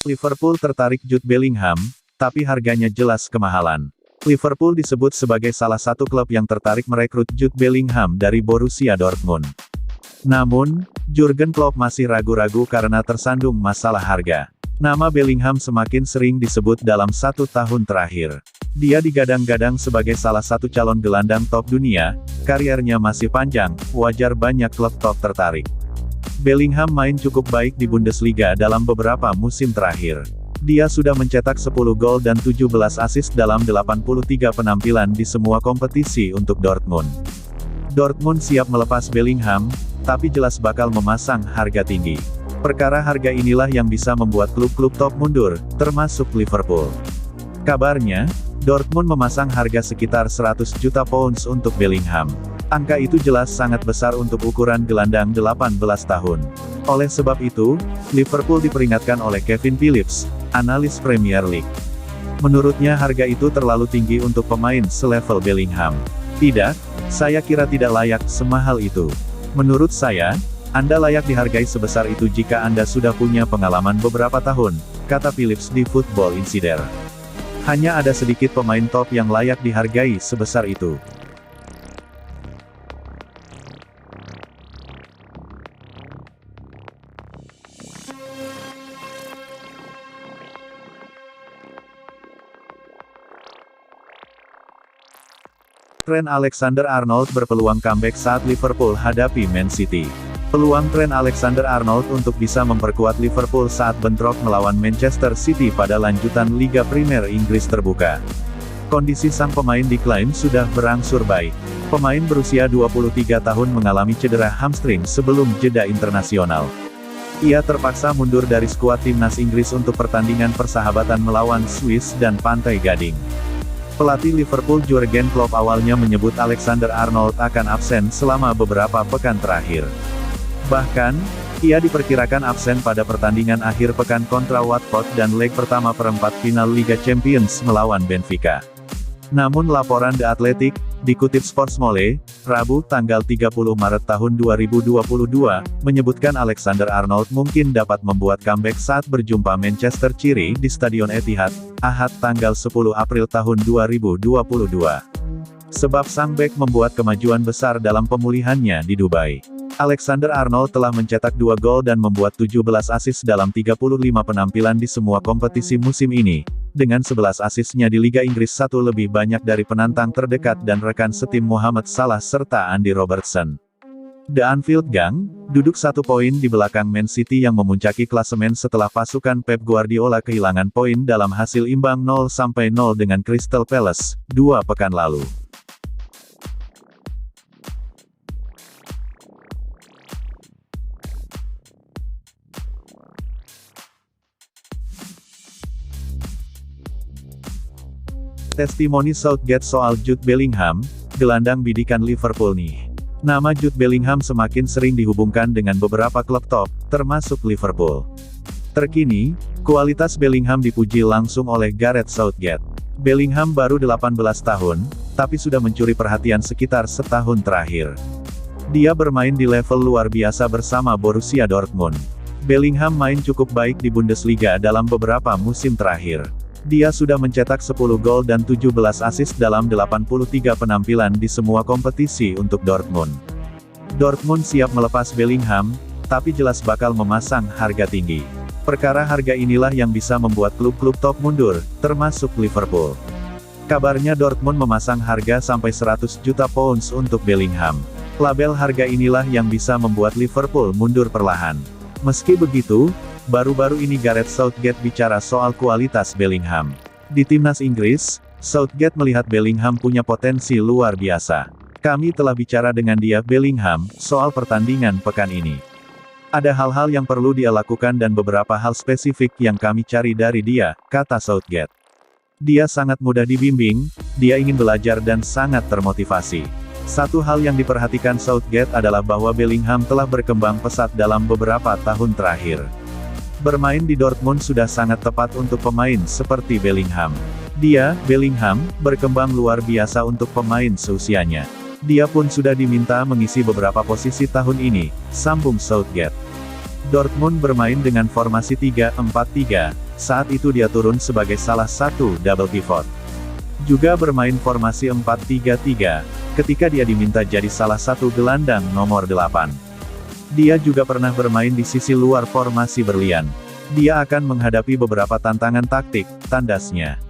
Liverpool tertarik Jude Bellingham, tapi harganya jelas kemahalan. Liverpool disebut sebagai salah satu klub yang tertarik merekrut Jude Bellingham dari Borussia Dortmund. Namun, Jurgen Klopp masih ragu-ragu karena tersandung masalah harga. Nama Bellingham semakin sering disebut dalam 1 tahun terakhir. Dia digadang-gadang sebagai salah satu calon gelandang top dunia, kariernya masih panjang, wajar banyak klub top tertarik. Bellingham main cukup baik di Bundesliga dalam beberapa musim terakhir. Dia sudah mencetak 10 gol dan 17 assist dalam 83 penampilan di semua kompetisi untuk Dortmund. Dortmund siap melepas Bellingham, tapi jelas bakal memasang harga tinggi. Perkara harga inilah yang bisa membuat klub-klub top mundur, termasuk Liverpool. Kabarnya, Dortmund memasang harga sekitar 100 juta pounds untuk Bellingham. Angka itu jelas sangat besar untuk ukuran gelandang 18 tahun. Oleh sebab itu, Liverpool diperingatkan oleh Kevin Phillips, analis Premier League. Menurutnya harga itu terlalu tinggi untuk pemain selevel Bellingham. Tidak, saya kira tidak layak semahal itu. Menurut saya, Anda layak dihargai sebesar itu jika Anda sudah punya pengalaman beberapa tahun, kata Phillips di Football Insider. Hanya ada sedikit pemain top yang layak dihargai sebesar itu. Trent Alexander-Arnold berpeluang comeback saat Liverpool hadapi Man City. Peluang Trent Alexander-Arnold untuk bisa memperkuat Liverpool saat bentrok melawan Manchester City pada lanjutan Liga Premier Inggris terbuka. Kondisi sang pemain diklaim sudah berangsur baik. Pemain berusia 23 tahun mengalami cedera hamstring sebelum jeda internasional. Ia terpaksa mundur dari skuad timnas Inggris untuk pertandingan persahabatan melawan Swiss dan Pantai Gading. Pelatih Liverpool Jurgen Klopp awalnya menyebut Alexander-Arnold akan absen selama beberapa pekan terakhir. Bahkan, ia diperkirakan absen pada pertandingan akhir pekan kontra Watford dan leg pertama perempat final Liga Champions melawan Benfica. Namun laporan The Athletic, dikutip Sportsmole, Rabu tanggal 30 Maret tahun 2022, menyebutkan Alexander-Arnold mungkin dapat membuat comeback saat berjumpa Manchester City di Stadion Etihad, Ahad tanggal 10 April tahun 2022. Sebab sang bek membuat kemajuan besar dalam pemulihannya di Dubai. Alexander-Arnold telah mencetak 2 gol dan membuat 17 assist dalam 35 penampilan di semua kompetisi musim ini. Dengan 11 asisnya di Liga Inggris, satu lebih banyak dari penantang terdekat dan rekan setim Mohamed Salah serta Andy Robertson. The Anfield Gang, duduk 1 poin di belakang Man City yang memuncaki klasemen setelah pasukan Pep Guardiola kehilangan poin dalam hasil imbang 0-0 dengan Crystal Palace, 2 pekan lalu. Testimoni Southgate soal Jude Bellingham, gelandang bidikan Liverpool nih. Nama Jude Bellingham semakin sering dihubungkan dengan beberapa klub top, termasuk Liverpool. Terkini, kualitas Bellingham dipuji langsung oleh Gareth Southgate. Bellingham baru 18 tahun, tapi sudah mencuri perhatian sekitar setahun terakhir. Dia bermain di level luar biasa bersama Borussia Dortmund. Bellingham main cukup baik di Bundesliga dalam beberapa musim terakhir. Dia sudah mencetak 10 gol dan 17 assist dalam 83 penampilan di semua kompetisi untuk Dortmund. Dortmund siap melepas Bellingham, tapi jelas bakal memasang harga tinggi. Perkara harga inilah yang bisa membuat klub-klub top mundur, termasuk Liverpool. Kabarnya Dortmund memasang harga sampai 100 juta pounds untuk Bellingham. Label harga inilah yang bisa membuat Liverpool mundur perlahan. Meski begitu, baru-baru ini Gareth Southgate bicara soal kualitas Bellingham. Di timnas Inggris, Southgate melihat Bellingham punya potensi luar biasa. Kami telah bicara dengan dia Bellingham, soal pertandingan pekan ini. Ada hal-hal yang perlu dia lakukan dan beberapa hal spesifik yang kami cari dari dia, kata Southgate. Dia sangat mudah dibimbing, dia ingin belajar dan sangat termotivasi. Satu hal yang diperhatikan Southgate adalah bahwa Bellingham telah berkembang pesat dalam beberapa tahun terakhir. Bermain di Dortmund sudah sangat tepat untuk pemain seperti Bellingham. Dia, Bellingham, berkembang luar biasa untuk pemain seusianya. Dia pun sudah diminta mengisi beberapa posisi tahun ini, sambung Southgate. Dortmund bermain dengan formasi 3-4-3, saat itu dia turun sebagai salah satu double pivot. Juga bermain formasi 4-3-3, ketika dia diminta jadi salah satu gelandang nomor 8. Dia juga pernah bermain di sisi luar formasi berlian. Dia akan menghadapi beberapa tantangan taktik, tandasnya.